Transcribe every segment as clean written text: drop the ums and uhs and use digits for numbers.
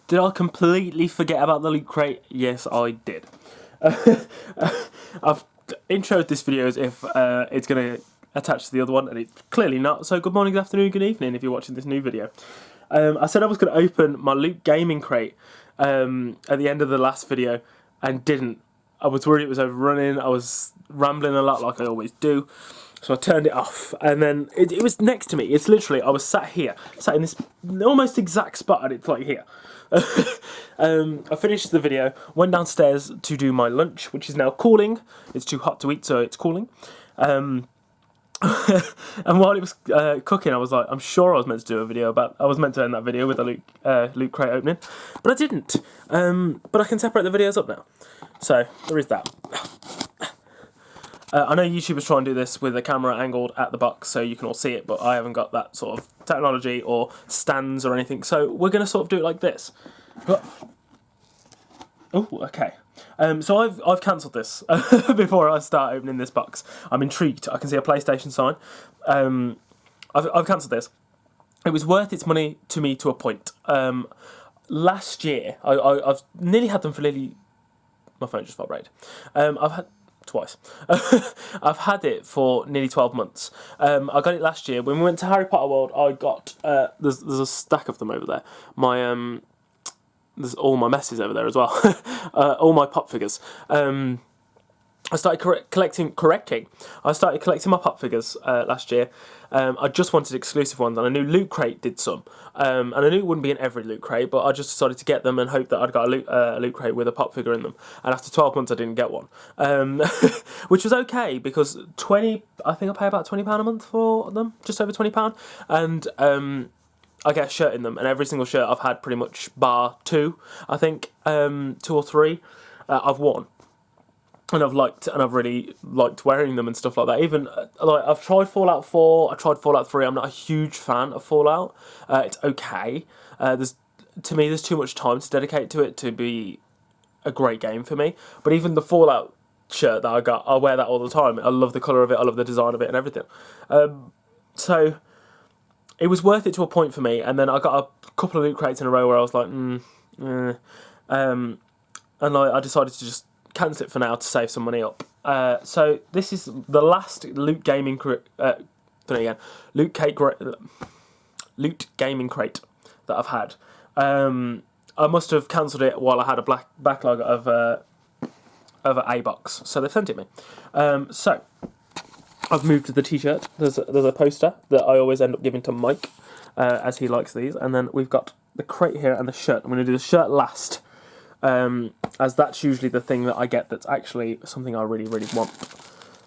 Did I completely forget about the Loot Crate? Yes, I did. I've introed this video as if it's going to attach to the other one, and it's clearly not. So good morning, good afternoon, good evening if you're watching this new video. I said I was going to open my Loot Gaming Crate at the end of the last video, and didn't. I was worried it was overrunning. I was rambling a lot like I always do. So I turned it off, and then it was next to me. It's literally, I was sat here, sat in this almost exact spot, and it's like here. I finished the video, went downstairs to do my lunch, which is now cooling. It's too hot to eat, so it's cooling. And while it was cooking, I was like, I'm sure I was meant to do a video about, I was meant to end that video with a Loot Crate opening, but I didn't. But I can separate the videos up now. So, there is that. I know YouTubers try and do this with a camera angled at the box so you can all see it, but I haven't got that sort of technology or stands or anything, so we're going to sort of do it like this. But, oh, okay. So I've cancelled this before I start opening this box. I'm intrigued. I can see a PlayStation sign. I've cancelled this. It was worth its money to me to a point. Last year, I've nearly had them for nearly... My phone just vibrated. I've had... Twice. I've had it for nearly 12 months. I got it last year. When we went to Harry Potter World, I got... there's a stack of them over there. There's all my messes over there as well. All my pop figures. I started collecting my pop figures last year. I just wanted exclusive ones, and I knew Loot Crate did some. And I knew it wouldn't be in every Loot Crate, but I just decided to get them and hope that I'd got a Loot Crate with a pop figure in them. And after 12 months, I didn't get one. Which was okay, because I think I pay about £20 a month for them, just over £20. And I get a shirt in them, and every single shirt I've had pretty much bar two, I think, 2 or 3, I've worn. And I've really liked wearing them and stuff like that. Even like I've tried Fallout 4, I tried Fallout 3. I'm not a huge fan of Fallout. It's okay. There's too much time to dedicate to it to be a great game for me. But even the Fallout shirt that I got, I wear that all the time. I love the colour of it. I love the design of it and everything. So it was worth it to a point for me. And then I got a couple of Loot Crates in a row where I was like, and I decided to just cancel it for now to save some money up. So this is the last Loot Gaming Crate that I've had. I must have cancelled it while I had a backlog of a box, so they've sent it me. So I've moved the t-shirt. There's a poster that I always end up giving to Mike, as he likes these, and then we've got the crate here and the shirt. I'm going to do the shirt last. As that's usually the thing that I get that's actually something I really, really want.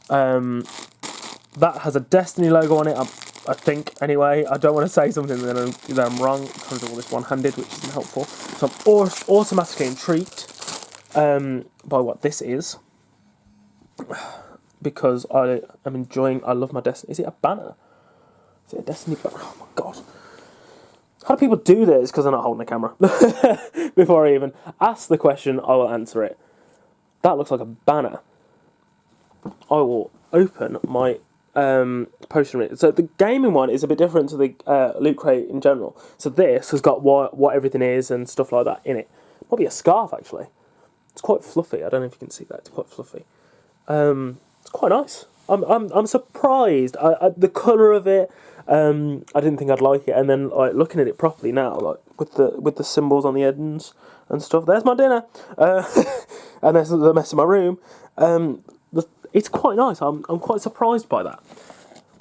That has a Destiny logo on it, I think, anyway. I don't want to say something that I'm wrong. I'm trying to do all this one-handed, which isn't helpful. So I'm automatically intrigued by what this is, because I love my Destiny. Is it a banner? Is it a Destiny banner? Oh my god. How do people do this? Because they're not holding a camera. Before I even ask the question, I will answer it. That looks like a banner. I will open my poster. So the gaming one is a bit different to the Loot Crate in general. So this has got what everything is and stuff like that in it. Might be a scarf, actually. It's quite fluffy. I don't know if you can see that. It's quite fluffy. It's quite nice. I'm surprised. The colour of it. I didn't think I'd like it, and then like looking at it properly now, like with the symbols on the ends and stuff. There's my dinner, and there's the mess in my room. It's quite nice. I'm quite surprised by that.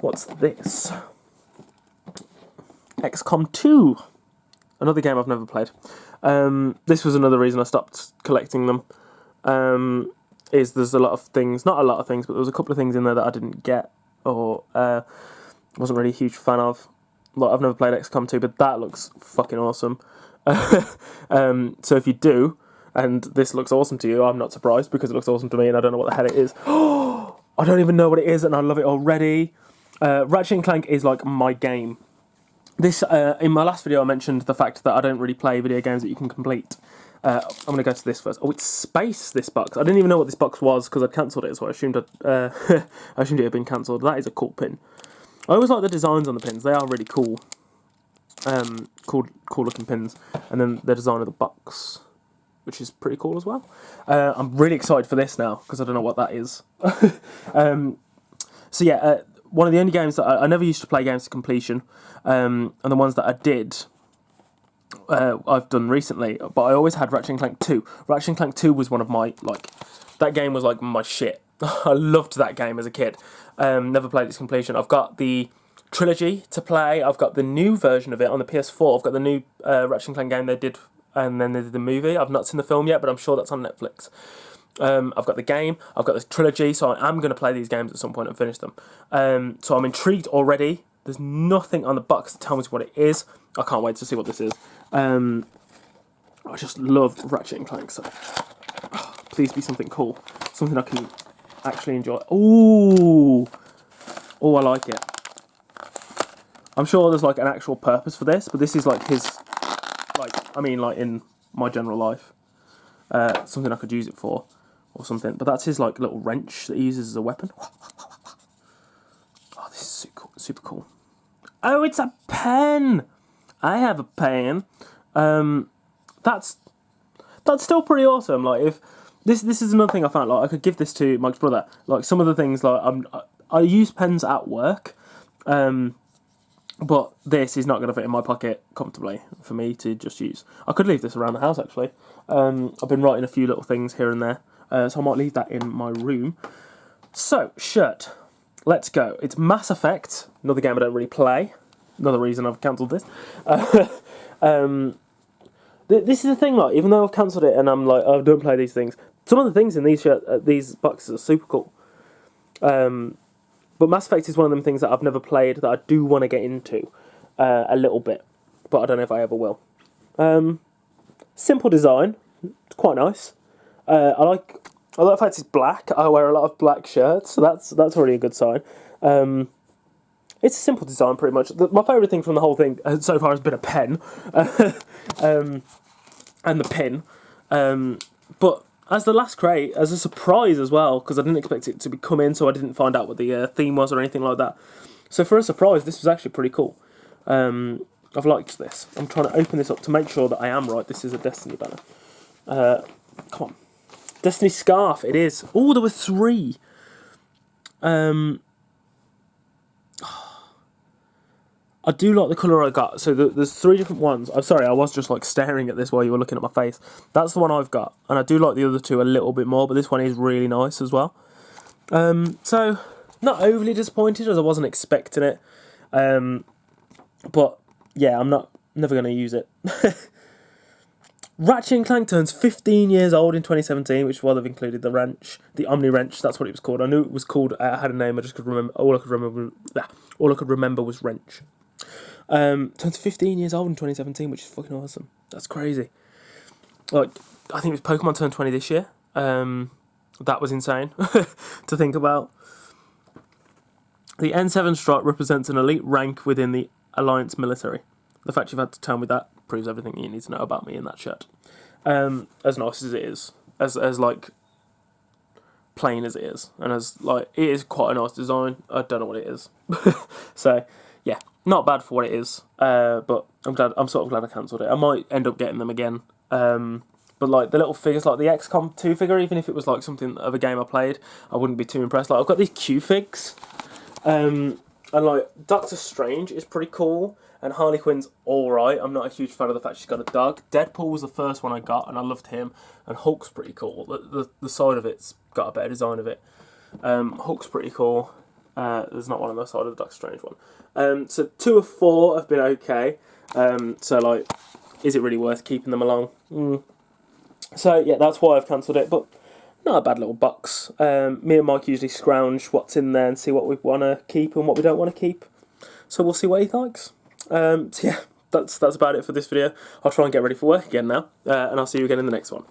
What's this? XCOM 2, another game I've never played. This was another reason I stopped collecting them. There's a lot of things, not a lot of things, but there was a couple of things in there that I didn't get or wasn't really a huge fan of. Like, I've never played XCOM 2, but that looks fucking awesome. So if you do, and this looks awesome to you, I'm not surprised, because it looks awesome to me and I don't know what the hell it is. I don't even know what it is, and I love it already. Ratchet & Clank is like my game. This in my last video I mentioned the fact that I don't really play video games that you can complete. I'm going to go to this first. Oh, it's Space, this box. I didn't even know what this box was because I'd cancelled it, so I assumed it had been cancelled. That is a cool pin. I always like the designs on the pins. They are really cool. cool looking pins, and then the design of the box, which is pretty cool as well. I'm really excited for this now because I don't know what that is. So yeah, one of the only games that I never used to play games to completion, and the ones that I did, I've done recently. But I always had Ratchet and Clank 2. Ratchet and Clank 2 was one of my that game was like my shit. I loved that game as a kid. Never played its completion. I've got the trilogy to play. I've got the new version of it on the PS4. I've got the new Ratchet and Clank game they did, and then they did the movie. I've not seen the film yet, but I'm sure that's on Netflix. I've got the game, I've got the trilogy, so I am going to play these games at some point and finish them. So I'm intrigued already. There's nothing on the box that tells me what it is. I can't wait to see what this is. I just love Ratchet and Clank, so please be something cool. Something I can actually enjoy. Ooh! Oh, I like it. I'm sure there's like an actual purpose for this, but this is like his, like in my general life. Something I could use it for. Or something, but that's his like little wrench that he uses as a weapon. Oh, this is super cool. Oh, it's a pen. I have a pen. That's still pretty awesome. Like if this is another thing I found. Like I could give this to Mike's brother. Like some of the things like I use pens at work, but this is not going to fit in my pocket comfortably for me to just use. I could leave this around the house actually. I've been writing a few little things here and there. So I might leave that in my room. So, shirt. Let's go. It's Mass Effect. Another game I don't really play. Another reason I've cancelled this. This is the thing, like, even though I've cancelled it and I'm like, oh, don't play these things, some of the things in these boxes are super cool. But Mass Effect is one of them things that I've never played that I do want to get into a little bit. But I don't know if I ever will. Simple design. It's quite nice. I like the fact it's black. I wear a lot of black shirts, so that's already a good sign. It's a simple design, pretty much. My favourite thing from the whole thing so far has been a pen, and the pin. But as the last crate, as a surprise as well, because I didn't expect it to be come in, so I didn't find out what the theme was or anything like that. So for a surprise, this was actually pretty cool. I've liked this. I'm trying to open this up to make sure that I am right. This is a Destiny banner. Come on. Destiny scarf, it is. Oh, there were 3. I do like the colour I got. So there's 3 different ones. I'm sorry, I was just like staring at this while you were looking at my face. That's the one I've got. And I do like the other 2 a little bit more, but this one is really nice as well. So, not overly disappointed as I wasn't expecting it. But, yeah, I'm never going to use it. Ratchet and Clank turns 15 years old in 2017, which is why they've included the wrench, the Omni wrench. That's what it was called. I knew it was called. I had a name. I just could remember. All I could remember was wrench. Turns 15 years old in 2017, which is fucking awesome. That's crazy. Like I think it was Pokemon turned 20 this year. That was insane to think about. The N7 stripe represents an elite rank within the Alliance military. The fact you've had to tell me that proves everything you need to know about me in that shirt. As nice as it is, as like plain as it is, and as like it is quite a nice design. I don't know what it is, so yeah, not bad for what it is. But I'm sort of glad I cancelled it. I might end up getting them again. But like the little figures, like the XCOM 2 figure, even if it was like something of a game I played, I wouldn't be too impressed. Like I've got these Q figs, and like Doctor Strange is pretty cool. And Harley Quinn's alright. I'm not a huge fan of the fact she's got a dog. Deadpool was the first one I got, and I loved him. And Hulk's pretty cool. The side of it's got a better design of it. Hulk's pretty cool. There's not one on the side of the Doctor Strange one. So 2 of 4 have been okay. So like, is it really worth keeping them along? So yeah, that's why I've cancelled it. But not a bad little box. Me and Mike usually scrounge what's in there and see what we want to keep and what we don't want to keep. So we'll see what he likes. So yeah, that's about it for this video. I'll try and get ready for work again now, and I'll see you again in the next one.